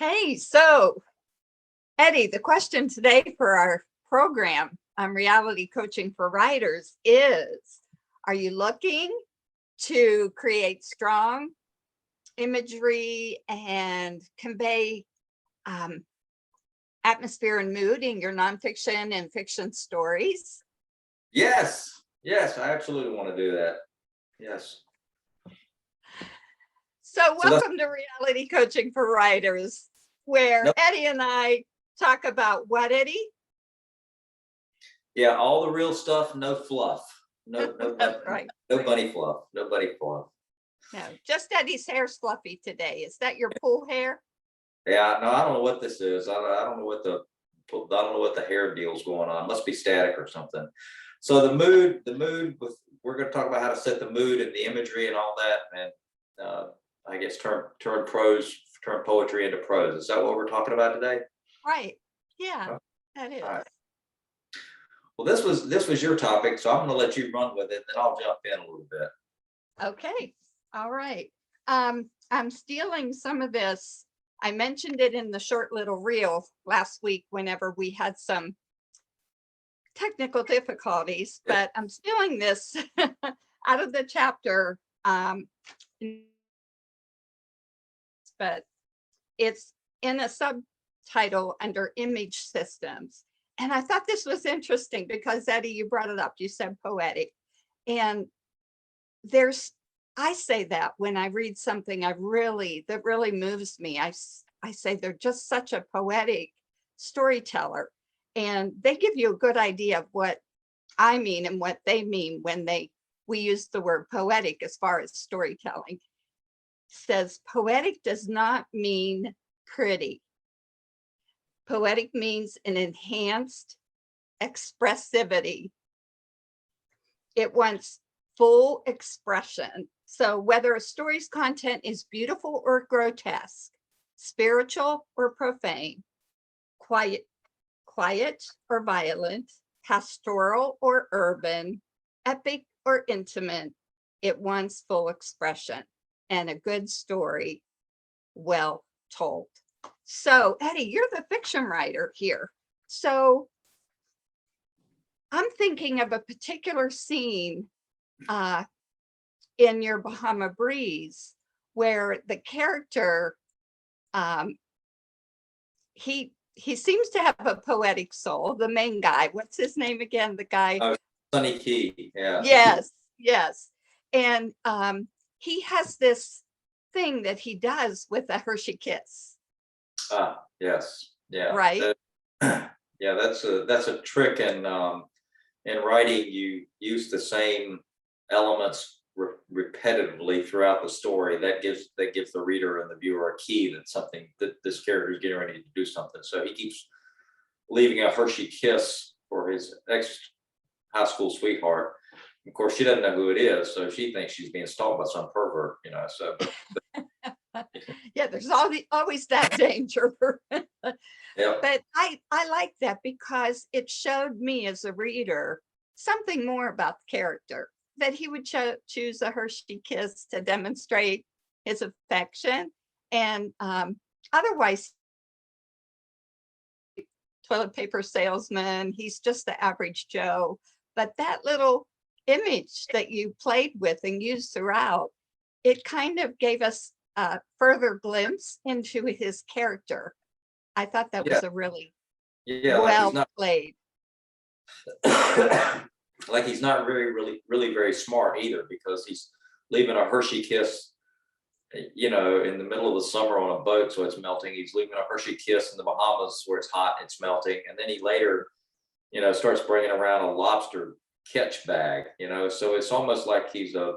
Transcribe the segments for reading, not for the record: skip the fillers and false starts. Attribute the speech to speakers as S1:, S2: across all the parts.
S1: Hey, so Eddie, the question today for our program on reality coaching for writers is, are you looking to create strong imagery and convey atmosphere and mood in your nonfiction and fiction stories?
S2: Yes, yes, I absolutely want to do that. Yes.
S1: So
S2: So that's
S1: welcome to Reality Coaching for Writers, where
S2: no,
S1: Eddie and I talk about what, Eddie?
S2: yeah, all the real stuff, no fluff,
S1: That's right.
S2: no bunny fluff, no bunny fluff.
S1: No, just Eddie's hair's fluffy today. Is that your pool hair?
S2: Yeah, no, I don't know what this is. I don't know what the hair deal's going on. It must be static or something. So the mood with we're going to talk about how to set the mood and the imagery and all that, and I guess turn poetry into prose. Is that what we're talking about today?
S1: Right. Yeah,
S2: Oh,
S1: that is.
S2: all right. Well, this was your topic, so I'm going to let you run with it, then I'll jump in a little bit.
S1: Okay. All right. I'm stealing some of this. I mentioned it in the short little reel last week whenever we had some technical difficulties, but I'm stealing this out of the chapter. But it's in a subtitle under image systems. And I thought this was interesting because Eddie, you brought it up. You said poetic. And I say that when I read something that really moves me. I say they're just such a poetic storyteller. And they give you a good idea of what I mean and what they mean when we use the word poetic as far as storytelling. Says poetic does not mean pretty. Poetic means an enhanced expressivity. It wants full expression. So whether a story's content is beautiful or grotesque, spiritual or profane, quiet or violent, pastoral or urban, epic or intimate, it wants full expression and a good story well told. So Eddie, you're the fiction writer here. So I'm thinking of a particular scene in your Bahama Breeze where the character, he seems to have a poetic soul, the main guy. What's his name again? The guy.
S2: Oh, Sunny Key. Yeah.
S1: Yes. And he has this thing that he does with a Hershey kiss.
S2: Yes. Yeah.
S1: Right.
S2: Yeah, that's a trick in writing. You use the same elements repetitively throughout the story. That gives the reader and the viewer a key that this character is getting ready to do something. So he keeps leaving a Hershey kiss for his ex high school sweetheart. Of course, she doesn't know who it is, so she thinks she's being stalked by some pervert, So
S1: Yeah, there's always that danger.
S2: yeah,
S1: But I like that because it showed me as a reader something more about the character, that he would choose a Hershey kiss to demonstrate his affection. And otherwise, toilet paper salesman, he's just the average Joe. But that little image that you played with and used throughout, it kind of gave us a further glimpse into his character. I thought that
S2: yeah,
S1: was a really
S2: yeah.
S1: well played.
S2: Like he's not really very smart either, because he's leaving a Hershey kiss, in the middle of the summer on a boat, so it's melting. He's leaving a Hershey kiss in the Bahamas where it's hot, it's melting, and then he later, starts bringing around a lobster catch bag. So it's almost like he's a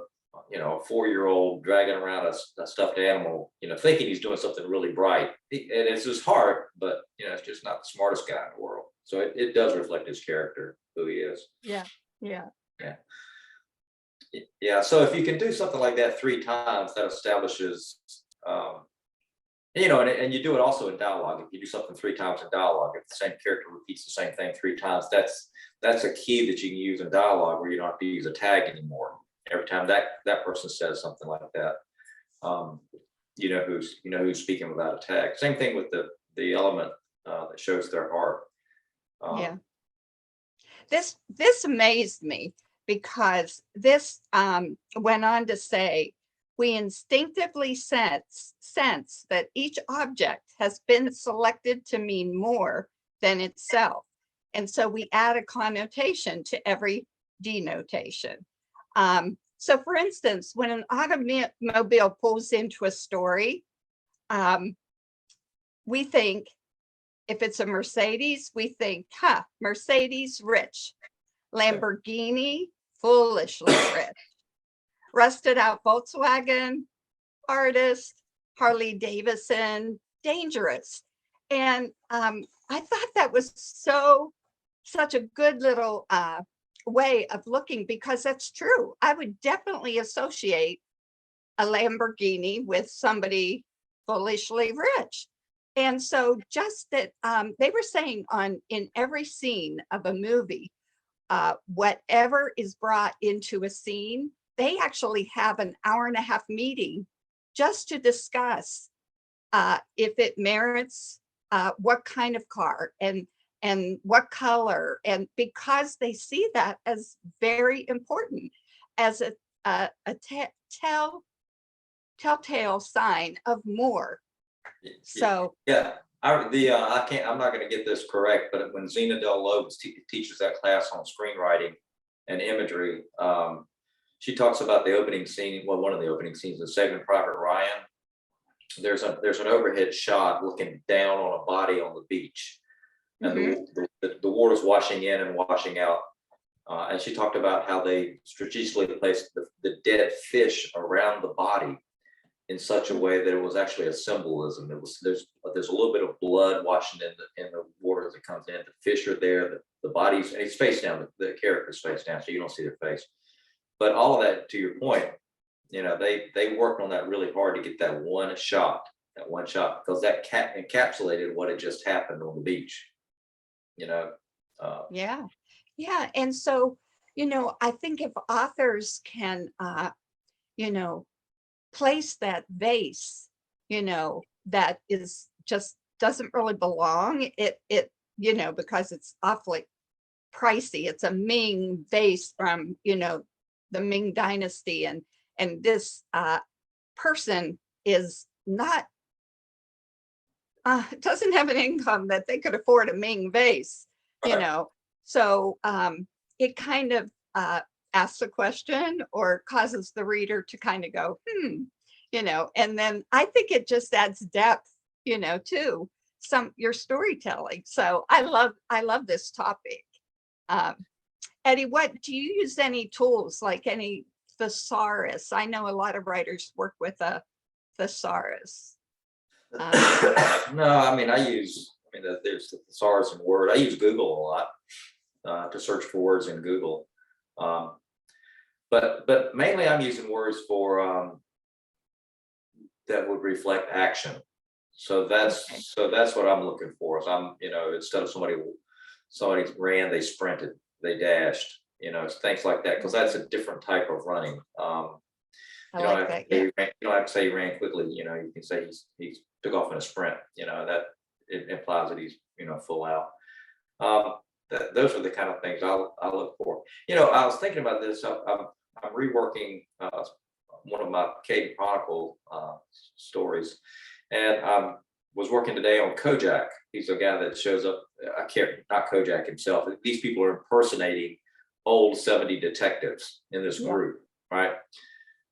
S2: 4-year-old dragging around a stuffed animal, thinking he's doing something really bright. And it's his heart, but it's just not the smartest guy in the world. So it does reflect his character, who he is.
S1: Yeah.
S2: Yeah. So if you can do something like that 3 times, that establishes, and you do it also in dialogue. If you do something 3 times in dialogue, if the same character repeats the same thing 3 times, that's a key that you can use in dialogue, where you don't have to use a tag anymore every time that person says something like that. who's speaking without a tag. Same thing with the element that shows their heart.
S1: Yeah. This amazed me because this went on to say, we instinctively sense that each object has been selected to mean more than itself. And so we add a connotation to every denotation. So for instance, when an automobile pulls into a story, we think, if it's a Mercedes, we think, Mercedes rich, Lamborghini foolishly rich, rusted out Volkswagen artist, Harley Davidson dangerous. And I thought that was such a good little way of looking, because that's true. I would definitely associate a Lamborghini with somebody foolishly rich. And so just that they were saying in every scene of a movie, whatever is brought into a scene, they actually have an hour-and-a-half meeting just to discuss if it merits what kind of car and what color, and because they see that as very important, as a telltale sign of more. So
S2: yeah, I'm not going to get this correct, but when Zena Del Lobos teaches that class on screenwriting and imagery, she talks about the opening scene. Well, one of the opening scenes of Saving Private Ryan. There's an overhead shot looking down on a body on the beach, and the water's washing in and washing out. And she talked about how they strategically placed the dead fish around the body in such a way that it was actually a symbolism. There's a little bit of blood washing in the water as it comes in. The fish are there, the bodies, and he's face down. The character's face down, so you don't see their face. But all of that, to your point, they worked on that really hard to get that one shot, because that encapsulated what had just happened on the beach.
S1: Yeah. And so, I think if authors can, place that vase, that is just doesn't really belong, it because it's awfully pricey. It's a Ming vase from, the Ming dynasty, and this person is not doesn't have an income that they could afford a Ming vase, so it kind of asks a question or causes the reader to kind of go, and then I think it just adds depth, to your storytelling. So I love this topic. Eddie, what do you use any tools, like any thesaurus? I know a lot of writers work with a thesaurus.
S2: No, I mean, there's the thesaurus in Word. I use Google a lot to search for words in Google. But mainly I'm using words for that would reflect action. So that's what I'm looking for. So I'm, instead of somebody ran, they sprinted, they dashed, things like that, because that's a different type of running.
S1: I like that. Yeah.
S2: You don't have to say he ran quickly. You can say he took off in a sprint. That it implies that he's full out. Those are the kind of things I look for. I was thinking about this. I'm reworking one of my Cade Chronicle stories, and was working today on Kojak. He's a guy that shows up. Not Kojak himself. These people are impersonating old 70 detectives in this group, right?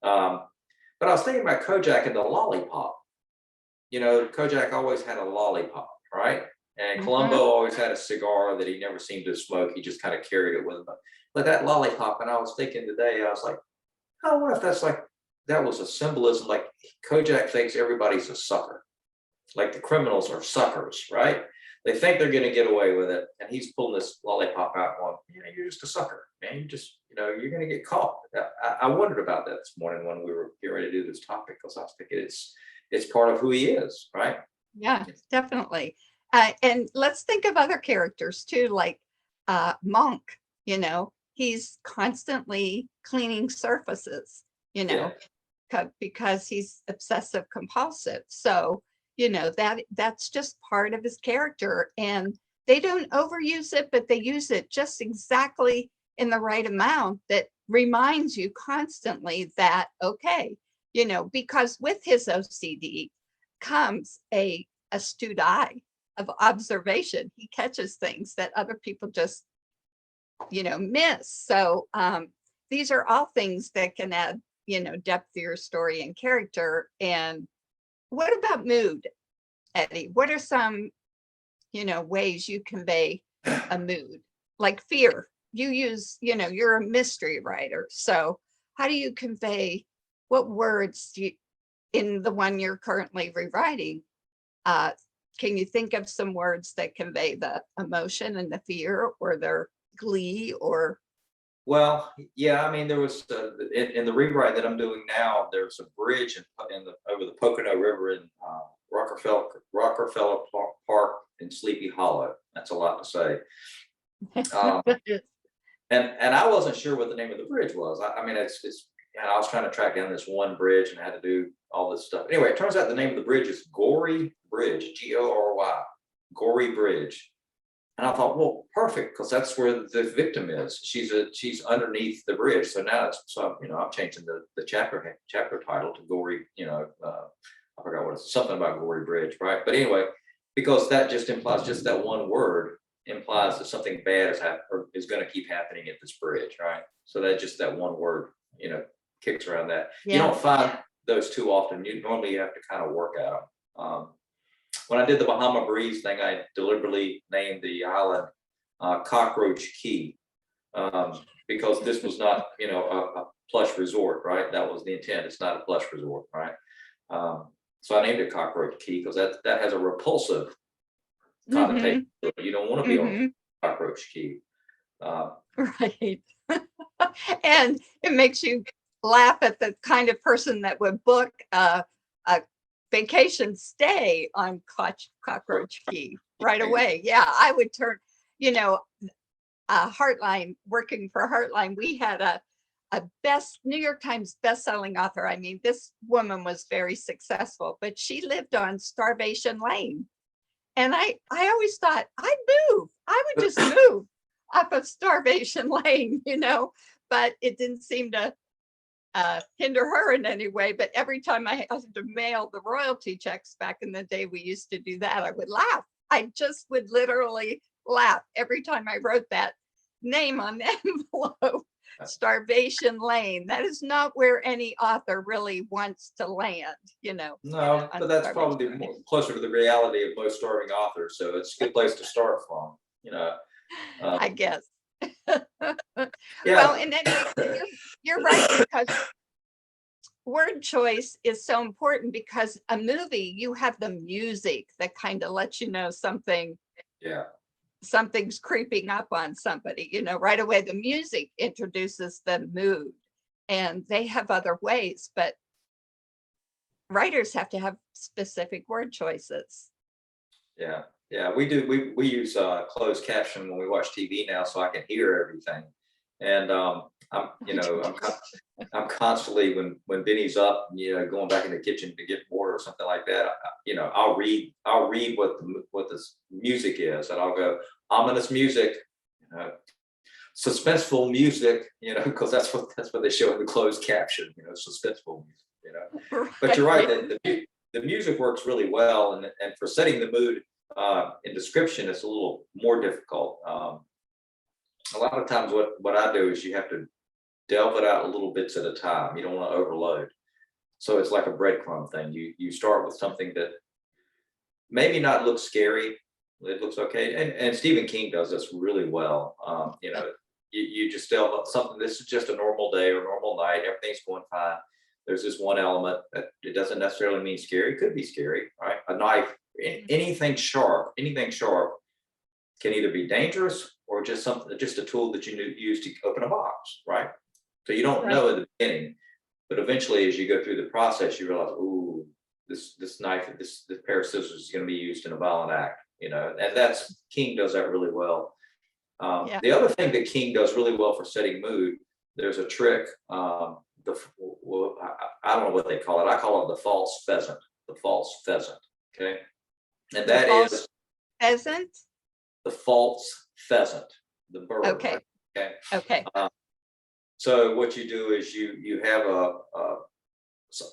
S2: But I was thinking about Kojak and the lollipop. Kojak always had a lollipop, right? And Columbo always had a cigar that he never seemed to smoke. He just kind of carried it with him. But that lollipop, and I was thinking today, I was like, I wonder if that was a symbolism. Like Kojak thinks everybody's a sucker. Like the criminals are suckers, right? They think they're going to get away with it. And he's pulling this lollipop out going, you're just a sucker, man. You just, you're going to get caught. I wondered about that this morning when we were getting ready to do this topic, because I was thinking it's part of who he is, right?
S1: Yeah, definitely. And let's think of other characters too, like Monk. He's constantly cleaning surfaces. because he's obsessive compulsive. So, that's just part of his character. And they don't overuse it, but they use it just exactly in the right amount that reminds you constantly that, okay, because with his OCD comes a astute eye of observation. He catches things that other people just, miss. So these are all things that can add, depth to your story and character. And what about mood, Eddie? What are some, ways you convey a mood? Like fear. You use, you're a mystery writer. So how do you convey, what words do you, in the one you're currently rewriting, can you think of some words that convey the emotion and the fear, or their glee, or?
S2: Well, yeah, I mean, there was in the rewrite that I'm doing now. There's a bridge over the Pocono River in Rockefeller Park in Sleepy Hollow. That's a lot to say. Um, and I wasn't sure what the name of the bridge was. I mean, it's I was trying to track down this one bridge and I had to do all this stuff. Anyway, it turns out the name of the bridge is Gory Bridge, Gory, Gory Bridge. And I thought, well, perfect, because that's where the victim is. She's underneath the bridge. So now I'm changing the chapter title to Gory. I forgot what it's, something about Gory Bridge, right? But anyway, because that just implies, just that one word implies that something bad is going to keep happening at this bridge, right? So that one word, kicks around that.
S1: Yeah.
S2: You don't find those too often. You normally have to kind of work at them. When I did the Bahama Breeze thing, I deliberately named the island Cockroach Key, because this was not, a plush resort, right? That was the intent. It's not a plush resort, right? So I named it Cockroach Key because that has a repulsive connotation. You don't want to be on Cockroach Key.
S1: Right. And it makes you laugh at the kind of person that would book a vacation stay on Cockroach Key right away. Yeah, I would turn, Heartline, working for Heartline, we had a New York Times bestselling author. I mean, this woman was very successful, but she lived on Starvation Lane. And I always thought I would just move off of Starvation Lane, but it didn't seem to hinder her in any way. But every time I had to mail the royalty checks back in the day, we used to do that, I would laugh. I just would literally laugh every time I wrote that name on the envelope. Starvation Lane. That is not where any author really wants to land,
S2: No, but that's probably closer to the reality of most starving authors. So it's a good place to start from,
S1: I guess.
S2: Yeah.
S1: Well, and then you're right, because word choice is so important, because a movie, you have the music that kind of lets you know something.
S2: Yeah.
S1: Something's creeping up on somebody, right away. The music introduces the mood, and they have other ways, but writers have to have specific word choices.
S2: Yeah. Yeah. We do. We use closed caption when we watch TV now, so I can hear everything. And I'm constantly, when Benny's up, going back in the kitchen to get water or something like that, I'll read what the music is, and I'll go, ominous music, suspenseful music, because that's what they show in the closed caption, suspenseful music,
S1: Right.
S2: But you're right that the music works really well, and for setting the mood in description, it's a little more difficult. A lot of times what I do is you have to delve it out little bits at a time. You don't want to overload. So it's like a breadcrumb thing. You start with something that maybe not looks scary. It looks okay. And Stephen King does this really well. You just tell something, this is just a normal day or normal night. Everything's going fine. There's this one element that it doesn't necessarily mean scary. It could be scary, right? A knife, anything sharp can either be dangerous or just a tool that you use to open a box, right? So you don't know at the beginning, but eventually as you go through the process, you realize, ooh, this knife, this pair of scissors is going to be used in a violent act, and King does that really well. The other thing that King does really well for setting mood, there's a trick. well, I don't know what they call it. I call it the false pheasant. The false pheasant. Okay, and
S1: The
S2: that
S1: false
S2: is
S1: pheasant?
S2: the false pheasant, the bird.
S1: Okay,
S2: Okay.
S1: okay.
S2: So what you do is you have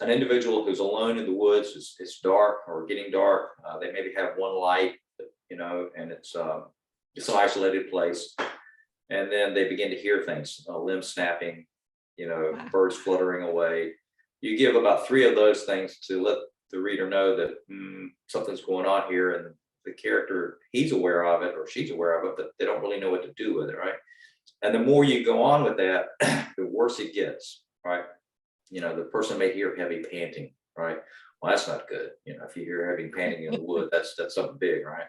S2: an individual who's alone in the woods. It's dark or getting dark. They maybe have one light, and it's an isolated place. And then they begin to hear things, limbs snapping,
S1: Wow.
S2: birds fluttering away. You give about 3 of those things to let the reader know that something's going on here, and the character, he's aware of it or she's aware of it, but they don't really know what to do with it, right? And the more you go on with that, the worse it gets, right? The person may hear heavy panting, right? Well, that's not good. If you hear heavy panting in the wood, that's something big, right?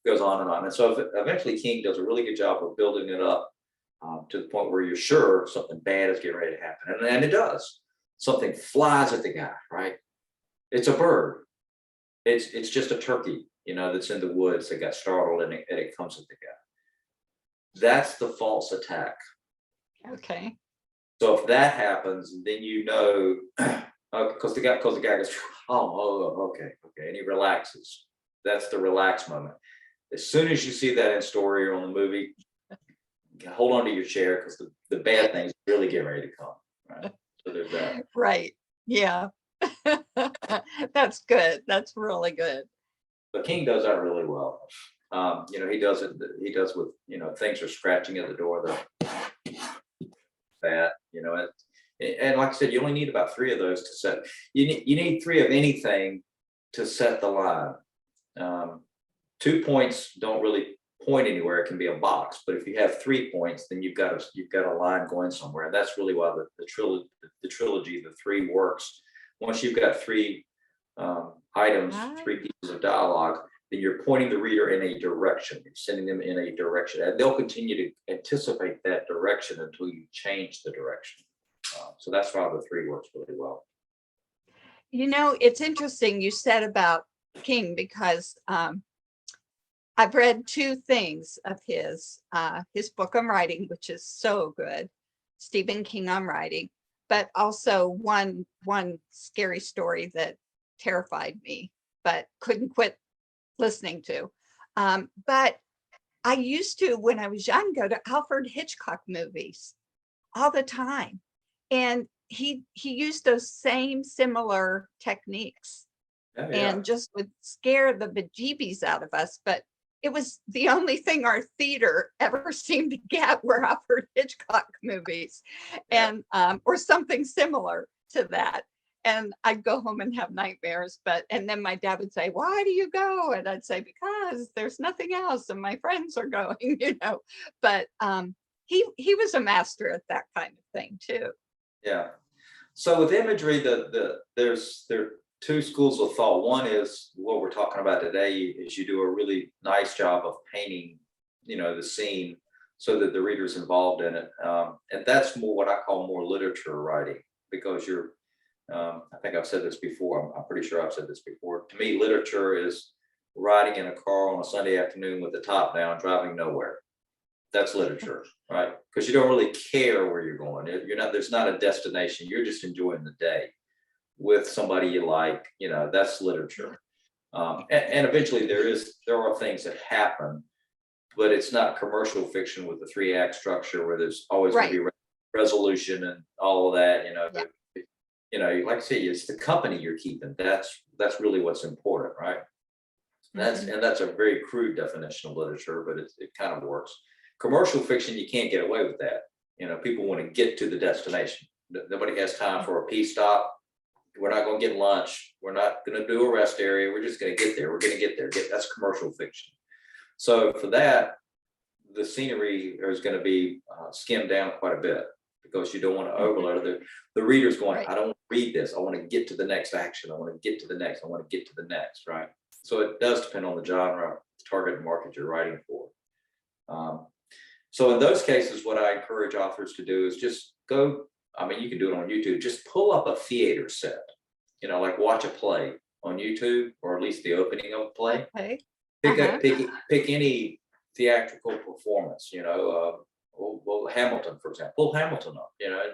S2: Goes on and on. And so eventually King does a really good job of building it up to the point where you're sure something bad is getting ready to happen. And it does. Something flies at the guy, right? It's a bird. It's just a turkey, that's in the woods that got startled, and it comes at the guy. That's the false attack.
S1: Okay.
S2: So if that happens, then because the guy goes, oh, okay, and he relaxes. That's the relax moment. As soon as you see that in story or on the movie, hold on to your chair, because the bad things really get ready to come. Right. So there's that.
S1: Right. Yeah. That's good. That's really good.
S2: But King does that really well. He does it. He does with things are scratching at the door. That and like I said, you only need about 3 of those to set. You need 3 of anything to set the line. 2 points don't really point anywhere. It can be a box, but if you have 3 points, then you've got a line going somewhere. And that's really why the trilogy, the 3 works. Once you've got 3 items, 3 pieces of dialogue, then you're pointing the reader in a direction. You're sending them in a direction, and they'll continue to anticipate that direction until you change the direction. So that's why the 3 works really well.
S1: It's interesting you said about King, because I've read 2 things of his book on writing, which is so good, Stephen King on writing, but also one scary story that terrified me, but couldn't quit listening to. But I used to, when I was young, go to Alfred Hitchcock movies all the time. And he used those same similar techniques,
S2: Oh, yeah.
S1: and just would scare the bejeebies out of us. But it was the only thing our theater ever seemed to get were Alfred Hitchcock movies,
S2: Yeah.
S1: and or something similar to that. And I'd go home and have nightmares, and then my dad would say, "Why do you go?" And I'd say, "Because there's nothing else, and my friends are going," But he was a master at that kind of thing too.
S2: Yeah. So with imagery, there are 2 schools of thought. One is what we're talking about today, is you do a really nice job of painting, the scene so that the reader's involved in it. And that's more what I call more literature writing, because I think I've said this before. I'm pretty sure I've said this before. To me, literature is riding in a car on a Sunday afternoon with the top down, driving nowhere. That's literature, right? Because you don't really care where you're going. There's not a destination. You're just enjoying the day with somebody you like. That's literature. And eventually there are things that happen, but it's not commercial fiction with the 3-act structure where there's always going to be resolution and all of that.
S1: Yeah.
S2: Like I say, it's the company you're keeping. That's really what's important, right? That's a very crude definition of literature, but it kind of works. Commercial fiction, you can't get away with that. People want to get to the destination. Nobody has time for a pee stop. We're not going to get lunch. We're not going to do a rest area. We're just going to get there. We're going to get there. That's commercial fiction. So for that, the scenery is going to be skimmed down quite a bit, because you don't want to overload the reader's going,
S1: Right.
S2: I don't want to read this. I want to get to the next action. I want to get to the next. I want to get to the next, right? So it does depend on the genre, target market you're writing for. So in those cases, what I encourage authors to do is just go, you can do it on YouTube, just pull up a theater set, like watch a play on YouTube, or at least the opening of a play.
S1: Okay.
S2: Pick any theatrical performance, well, Hamilton, for example, pull Hamilton up,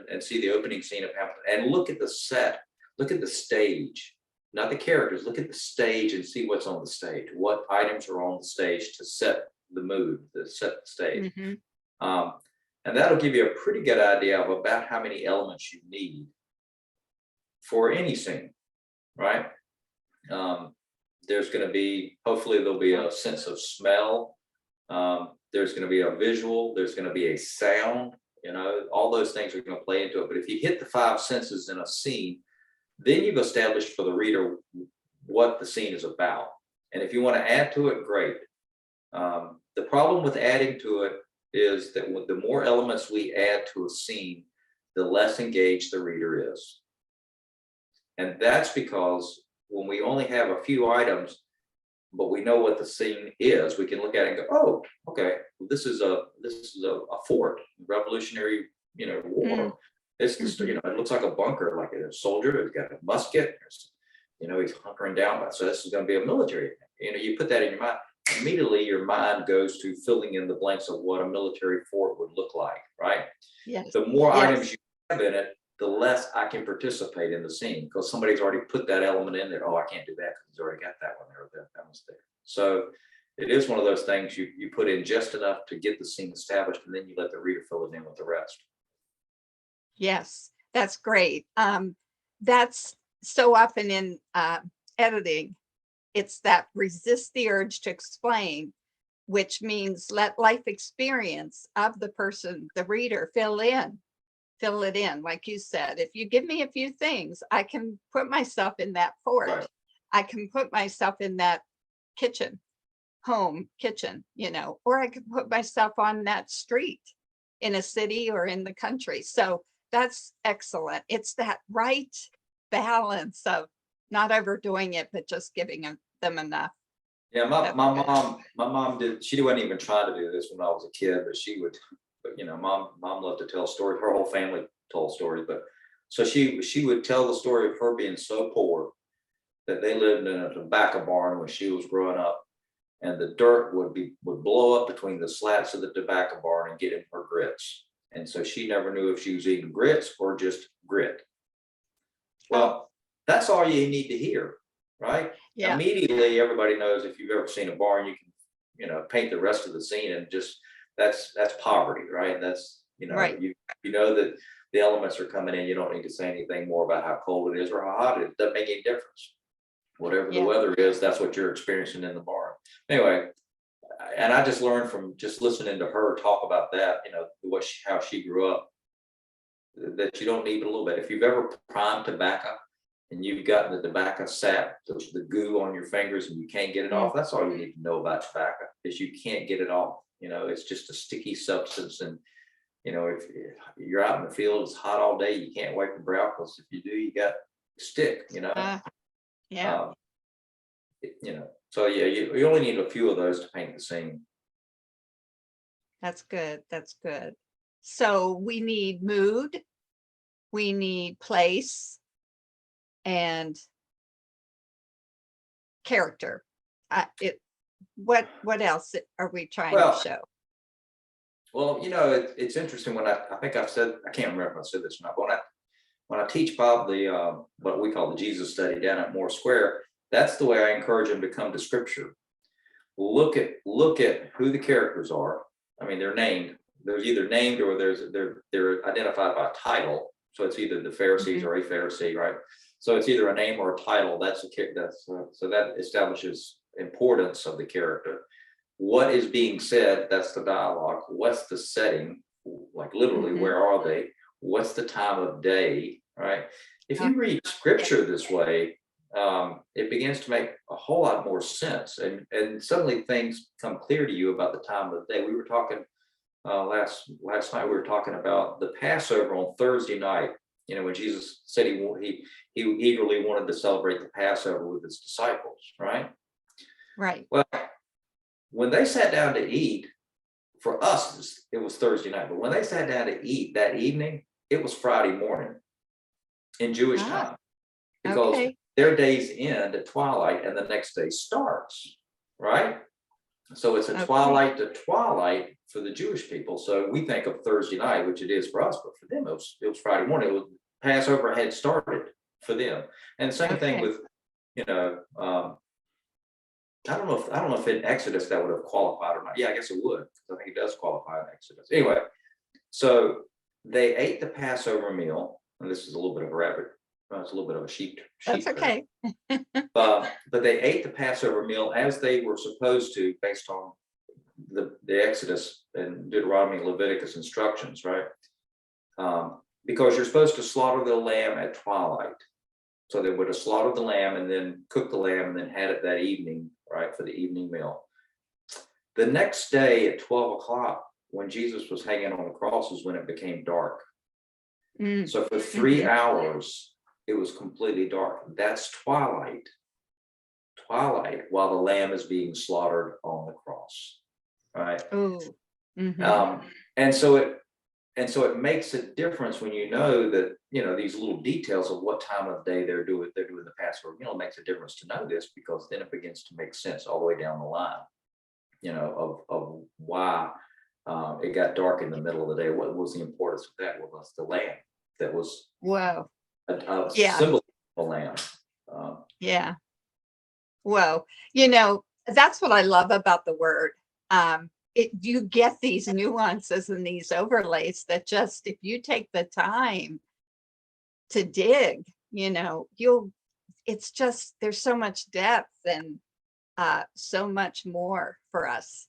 S2: and see the opening scene of Hamilton, and look at the set, look at the stage, not the characters, look at the stage and see what's on the stage, what items are on the stage to set the mood, to set the stage.
S1: Mhm.
S2: And that'll give you a pretty good idea of about how many elements you need for any scene, right? There's going to be, hopefully there'll be a sense of smell. There's going to be a visual, there's going to be a sound, all those things are going to play into it. But if you hit the 5 senses in a scene, then you've established for the reader what the scene is about. And if you want to add to it, great. The problem with adding to it is that the more elements we add to a scene, the less engaged the reader is. And that's because when we only have a few items, but we know what the scene is, we can look at it and go, oh, okay, well, this is a fort, Revolutionary, war. It's just, it looks like a bunker, like a soldier. He's got a musket. He's hunkering down. So this is going to be a military thing. You put that in your mind. Immediately, your mind goes to filling in the blanks of what a military fort would look like, right?
S1: Yes.
S2: The more items you have in it, the less I can participate in the scene because somebody's already put that element in there. Oh, I can't do that because he's already got that one there. That one's there. So it is one of those things you put in just enough to get the scene established, and then you let the reader fill it in with the rest.
S1: Yes, that's great. That's so often in editing, it's that resist the urge to explain, which means let life experience of the person, the reader, fill it in. Like you said, if you give me a few things, I can put myself in that fort.
S2: Right.
S1: I can put myself in that home kitchen, or I could put myself on that street in a city or in the country. So that's excellent. It's that right balance of not overdoing it, but just giving them enough.
S2: Yeah, my mom did. She wasn't even trying to do this when I was a kid, but she would. But mom loved to tell stories. Her whole family told stories, but so she would tell the story of her being so poor that they lived in a tobacco barn when she was growing up, and the dirt would blow up between the slats of the tobacco barn and get in her grits, and so she never knew if she was eating grits or just grit. Well, that's all you need to hear, right?
S1: Yeah.
S2: Immediately, everybody knows if you've ever seen a barn, you can paint the rest of the scene and just that's poverty, right? That's
S1: Right.
S2: you know that the elements are coming in. You don't need to say anything more about how cold it is or how hot it is. It doesn't make any difference. Whatever the weather is, that's what you're experiencing in the barn. Anyway, and I just learned from just listening to her talk about that, how she grew up, that you don't need a little bit. If you've ever primed tobacco and you've gotten the tobacco sap, the goo on your fingers, and you can't get it off, that's all you need to know about tobacco, is you can't get it off. It's just a sticky substance. And, if you're out in the field, it's hot all day, you can't wipe your brow, because if you do, you got stick,
S1: Yeah.
S2: So you only need a few of those to paint the scene.
S1: That's good. That's good. So we need mood, we need place, and character. What else are we trying to show?
S2: Well, it's interesting when I think I've said, I can't remember if I said this or not, but when I teach Bob the what we call the Jesus study down at Moore Square, that's the way I encourage him to come to Scripture. Look at who the characters are. I mean, they're named. There's either named or they're identified by title. So it's either the Pharisees or a Pharisee, right? So it's either a name or a title. So that establishes importance of the character. What is being said? That's the dialogue. What's the setting? Like literally, where are they? What's the time of day? Right? If you read Scripture this way, it begins to make a whole lot more sense, and suddenly things come clear to you about the time of the day. We were talking last night. We were talking about the Passover on Thursday night. When Jesus said he eagerly wanted to celebrate the Passover with his disciples, right?
S1: Right.
S2: Well, when they sat down to eat, for us it was Thursday night, but when they sat down to eat that evening, it was Friday morning in Jewish time, because their days end at twilight and the next day starts, right? So it's a
S1: Okay.
S2: twilight to twilight for the Jewish people. So we think of Thursday night, which it is for us, but for them it was Friday morning. It was Passover had started for them. And same thing
S1: Okay.
S2: with, you know, I don't know if in Exodus that would have qualified or not. Yeah, I guess it would. I think it does qualify in Exodus. Anyway, so they ate the Passover meal, and this is a little bit of a rabbit. It's a little bit of a sheep.
S1: That's okay.
S2: But they ate the Passover meal as they were supposed to, based on the Exodus and Deuteronomy, Leviticus instructions, right? Because you're supposed to slaughter the lamb at twilight. So they would have slaughtered the lamb and then cooked the lamb and then had it that evening, right, for the evening meal. The next day at 12 o'clock, when Jesus was hanging on the cross, is when it became dark.
S1: Mm.
S2: So for 3 hours, it was completely dark. That's twilight while the lamb is being slaughtered on the cross, right?
S1: Oh. Mhm.
S2: And so it makes a difference when you know that, you know, these little details of what time of day they're doing the Passover meal. It makes a difference to know this, because then it begins to make sense all the way down the line, you know, of why it got dark in the middle of the day. What was the importance of that? Well, that's the lamb that was
S1: Whoa.
S2: a
S1: Yeah.
S2: symbol of a lamb.
S1: Yeah. Whoa. You know, that's what I love about the word. You get these nuances and these overlays that just, if you take the time to dig, you know, it's just, there's so much depth and so much more for us.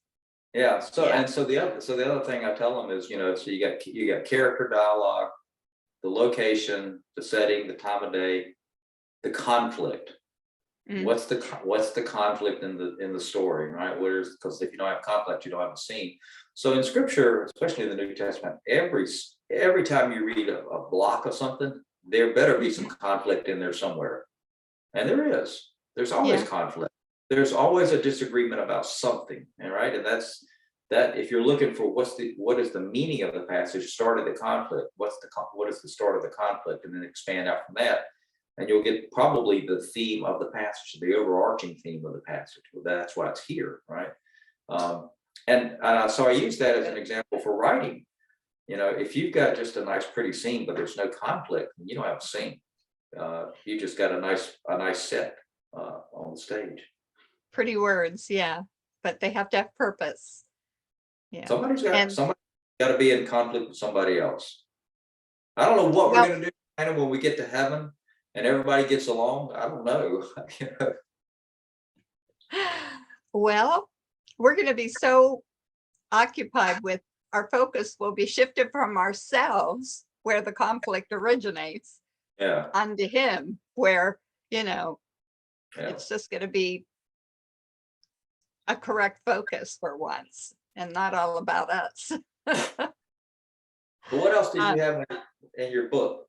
S2: Yeah. So
S1: Yeah.
S2: the other thing I tell them is, you know, so you got character dialogue, the location, the setting, the time of day, the conflict.
S1: Mm.
S2: What's the conflict in the story, right? Because if you don't have conflict, you don't have a scene. So in scripture, especially in the New Testament, every time you read a block of something, there better be some conflict in there somewhere. And there's always
S1: Yeah.
S2: conflict. There's always a disagreement about something, right? And that's that. If you're looking for what is the meaning of the passage, start at the conflict. What is the start of the conflict, and then expand out from that. And you'll get probably the theme of the passage, the overarching theme of the passage. Well, that's why it's here, right? So I use that as an example for writing. You know, if you've got just a nice, pretty scene, but there's no conflict, you don't have a scene. You just got a nice set on the stage.
S1: Pretty words, yeah, but they have to have purpose. Yeah.
S2: Somebody's got to be in conflict with somebody else. I don't know what we're going to do kind of when we get to heaven and everybody gets along. I don't know.
S1: Well, we're going to be so occupied with, our focus will be shifted from ourselves, where the conflict originates,
S2: Yeah.
S1: onto him, where, you know,
S2: Yeah.
S1: it's just going to be a correct focus for once and not all about us.
S2: But what else did you have in your book?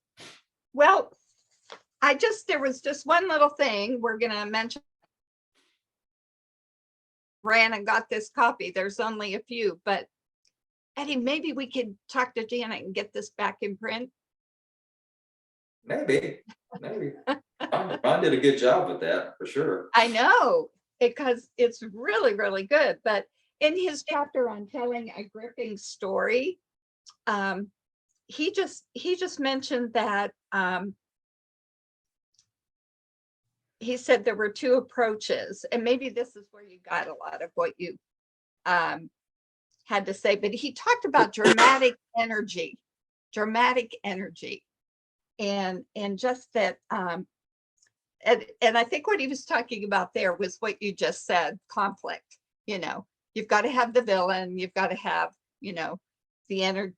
S1: Well, there was just one little thing we're going to mention. Ran and got this copy. There's only a few, but Eddie, maybe we could talk to Janet and get this back in print.
S2: Maybe. Ron did a good job with that for sure.
S1: I know, because it's really, really good. But in his chapter on telling a gripping story, he just mentioned that he said there were two approaches, and maybe this is where you got a lot of what you had to say, but he talked about dramatic energy, and just that, and I think what he was talking about there was what you just said, conflict. You know, you've got to have the villain, you've got to have, you know, the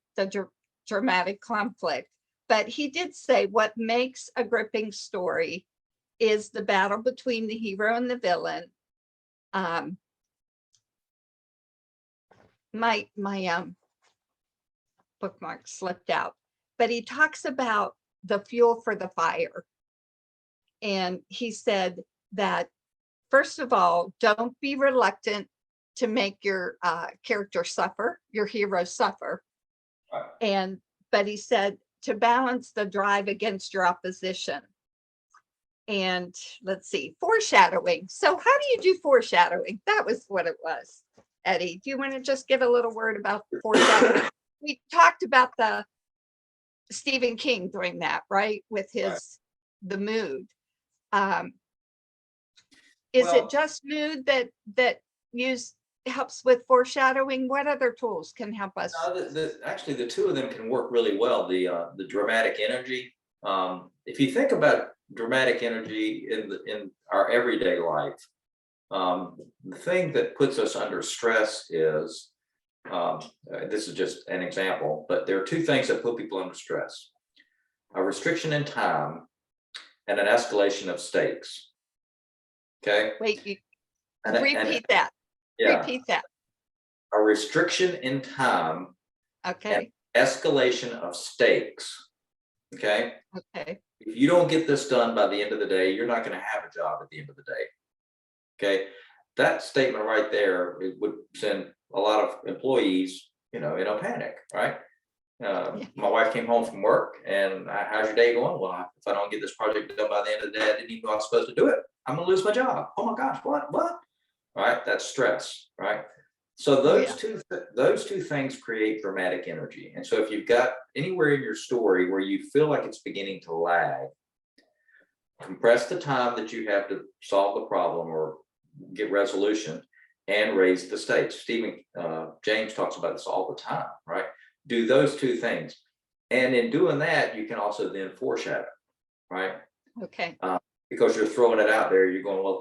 S1: dramatic conflict. But he did say what makes a gripping story is the battle between the hero and the villain. My bookmark slipped out, but he talks about the fuel for the fire. And he said that, first of all, don't be reluctant to make your character suffer, your hero suffer.
S2: Right.
S1: But he said to balance the drive against your opposition. And let's see, foreshadowing. So how do you do foreshadowing? That was what it was. Eddie, do you want to just give a little word about foreshadowing? We talked about the Stephen King doing that, right? With his, the mood. Is
S2: Well,
S1: it just mood that helps with foreshadowing? What other tools can help us?
S2: actually, the two of them can work really well. The dramatic energy. If you think about dramatic energy in our everyday life, the thing that puts us under stress is, this is just an example, but there are two things that put people under stress: a restriction in time and an escalation of stakes. Okay.
S1: Wait, you
S2: And
S1: repeat that.
S2: yeah,
S1: Repeat that.
S2: a restriction in time and
S1: Okay.
S2: escalation of stakes. Okay.
S1: Okay.
S2: If you don't get this done by the end of the day, you're not going to have a job at the end of the day. Okay. That statement right there, it would send a lot of employees, in a panic, right? My wife came home from work and how's your day going? Well, if I don't get this project done by the end of the day, I didn't even know I was supposed to do it. I'm gonna lose my job. Oh my gosh, what? Right? That's stress, right? So those two things create dramatic energy. And so if you've got anywhere in your story where you feel like it's beginning to lag, compress the time that you have to solve the problem or get resolution and raise the stakes. James talks about this all the time, right? Do those two things. And in doing that, you can also then foreshadow, right?
S1: Okay.
S2: Because you're throwing it out there. You're going, well,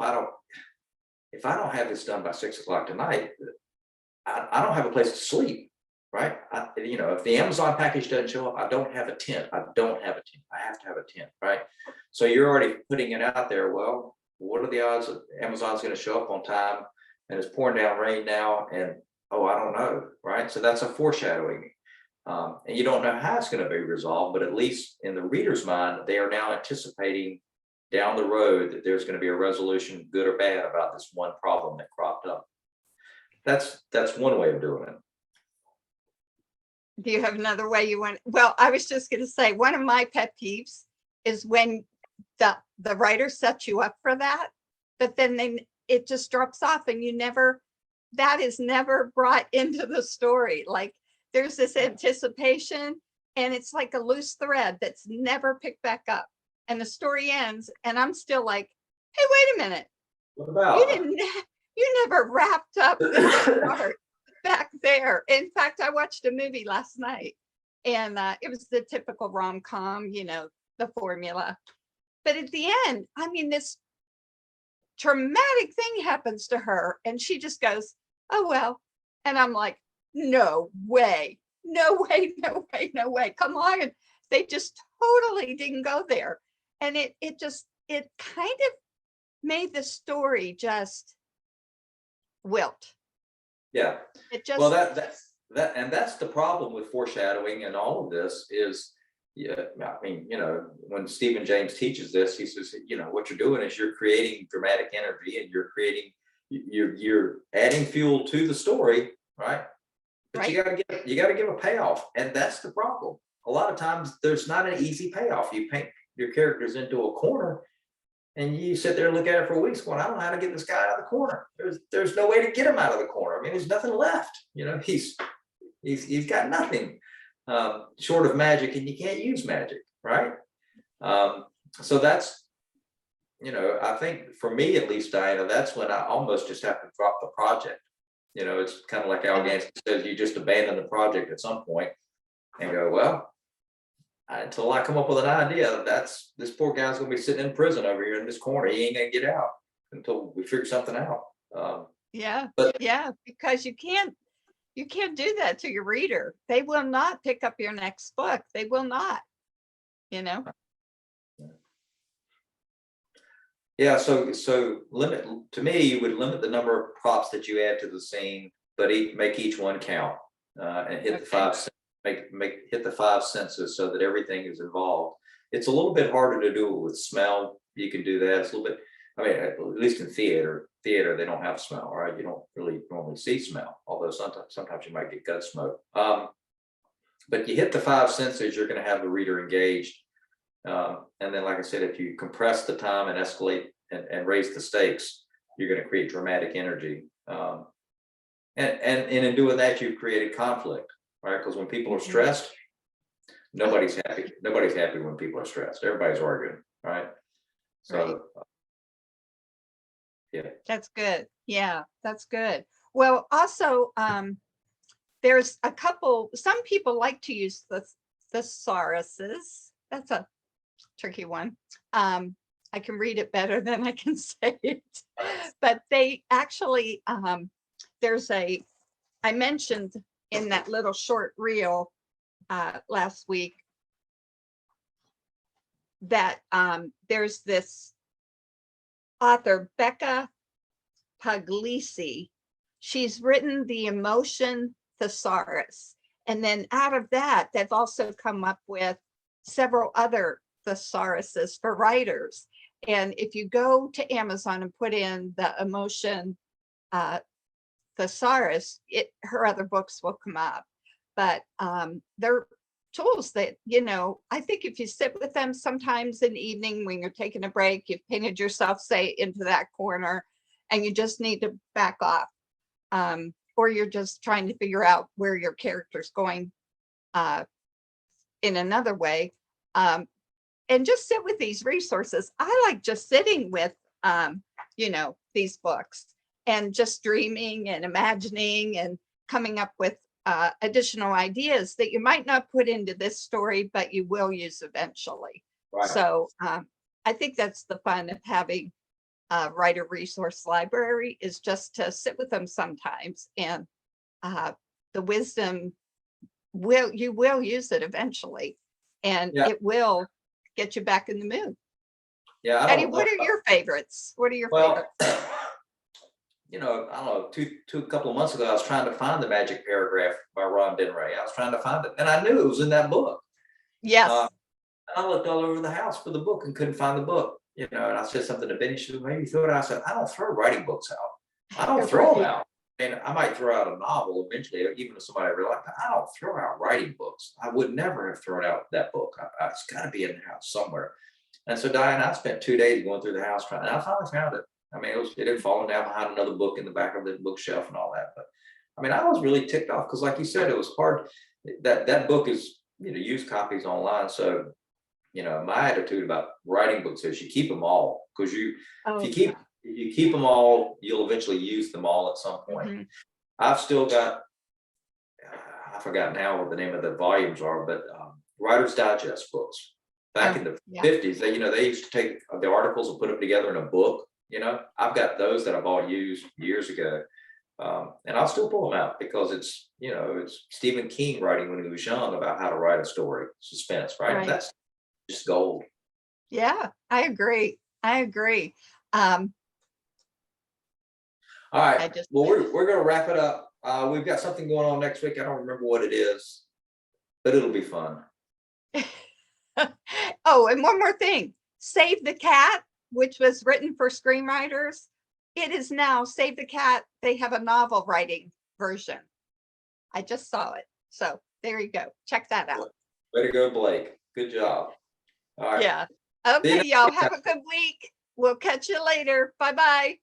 S2: if I don't have this done by 6 o'clock tonight, I don't have a place to sleep, right? If the Amazon package doesn't show up, I don't have a tent. I don't have a tent. I have to have a tent, right? So you're already putting it out there. Well, what are the odds that Amazon's going to show up on time and it's pouring down rain now? And I don't know, right? So that's a foreshadowing. And you don't know how it's going to be resolved, but at least in the reader's mind, they are now anticipating down the road that there's going to be a resolution, good or bad, about this one problem that cropped up. That's one way of doing it.
S1: Do you have another way you want? Well, I was just going to say, one of my pet peeves is when the writer sets you up for that, but then it just drops off and that is never brought into the story. Like there's this anticipation and it's like a loose thread that's never picked back up. And the story ends and I'm still like, hey, wait a minute.
S2: What about?
S1: You never wrapped up this part back there. In fact, I watched a movie last night and it was the typical rom-com, the formula. But at the end, I mean, this traumatic thing happens to her and she just goes, oh, well. And I'm like, no way, no way, no way, no way. Come on. They just totally didn't go there. And it kind of made the story just wilt.
S2: Yeah.
S1: It just,
S2: well, that's the problem with foreshadowing and all of this is, I mean, when Stephen James teaches this, he says, what you're doing is you're creating dramatic energy and you're adding fuel to the story, right? But
S1: right.
S2: you gotta give a payoff, and that's the problem. A lot of times there's not an easy payoff. You paint your characters into a corner and you sit there and look at it for weeks going, I don't know how to get this guy out of the corner. There's no way to get him out of the corner. I mean, there's nothing left. He's got nothing short of magic, and you can't use magic, right? So that's, I think for me at least, Diana, that's when I almost just have to drop the project. It's kind of like Al Gansky says, you just abandon the project at some point and go, well, until I come up with an idea, this poor guy's gonna be sitting in prison over here in this corner. He ain't gonna get out until we figure something out.
S1: Because you can't do that to your reader. They will not pick up your next book. They will not,
S2: Yeah, so you would limit the number of props that you add to the scene, but make each one count and hit the five senses so that everything is involved. It's a little bit harder to do it with smell. You can do that. It's a little bit, at least in theater, they don't have smell, right? You don't really normally see smell, although sometimes you might get gut smoke. But you hit the five senses, you're going to have the reader engaged. And then, like I said, if you compress the time and escalate and raise the stakes, you're going to create dramatic energy. And in doing that, you've created conflict, right? Because when people are
S1: Mhm.
S2: stressed, nobody's happy. Nobody's happy when people are stressed. Everybody's arguing, right?
S1: Right.
S2: So, yeah.
S1: That's good. Yeah, that's good. Well, also, there's a couple, some people like to use the thesauruses. That's a tricky one. I can read it better than I can say it. But they actually, I mentioned in that little short reel last week that there's this author, Becca Puglisi. She's written The Emotion Thesaurus. And then out of that, they've also come up with several other thesauruses for writers. And if you go to Amazon and put in the emotion thesaurus, her other books will come up. But they're tools that, I think if you sit with them sometimes in the evening when you're taking a break, you've painted yourself, say, into that corner, and you just need to back off. Or you're just trying to figure out where your character's going in another way. And just sit with these resources. I like just sitting with, these books and just dreaming and imagining and coming up with additional ideas that you might not put into this story, but you will use eventually.
S2: Right.
S1: So I think that's the fun of having a writer resource library, is just to sit with them sometimes, and the wisdom you will use it eventually, and
S2: Yeah.
S1: it will get you back in the mood.
S2: Yeah.
S1: Eddie, what are your favorites? What are your
S2: Well,
S1: favorites?
S2: I don't know, a couple of months ago, I was trying to find the magic paragraph by Ron Denray. I was trying to find it, and I knew it was in that book.
S1: Yes.
S2: I looked all over the house for the book and couldn't find the book. And I said something to Benny. She said, maybe throw it out. I said, I don't throw writing books out. I don't throw them
S1: Right.
S2: out. And I might throw out a novel eventually, even if somebody I really like. But I don't throw out writing books. I would never have thrown out that book. It's got to be in the house somewhere. And so Diane, I spent 2 days going through the house trying, and I finally found it. I mean, it had fallen down behind another book in the back of the bookshelf and all that. But I mean, I was really ticked off because, like you said, it was hard. That book is, used copies online. So, my attitude about writing books is you keep them all, because
S1: Oh,
S2: if you keep them all, you'll eventually use them all at some point.
S1: mhm.
S2: I've still got, I forgot now what the name of the volumes are, but Writer's Digest books. Back in the
S1: Yeah.
S2: 50s, they used to take the articles and put them together in a book. I've got those that I bought used years ago. And I'll still pull them out because it's Stephen King writing when he was young about how to write a story, suspense, right?
S1: Right.
S2: That's just gold.
S1: Yeah, I agree.
S2: All
S1: I
S2: right.
S1: just
S2: Well, we're going to wrap it up. We've got something going on next week. I don't remember what it is, but it'll be fun.
S1: Oh, and one more thing. Save the Cat, which was written for screenwriters. It is now Save the Cat. They have a novel writing version. I just saw it. So there you go. Check that out.
S2: Way to go, Blake. Good job. All right.
S1: Yeah.
S2: See you
S1: Okay,
S2: next
S1: y'all
S2: week.
S1: have a good week. We'll catch you later. Bye-bye.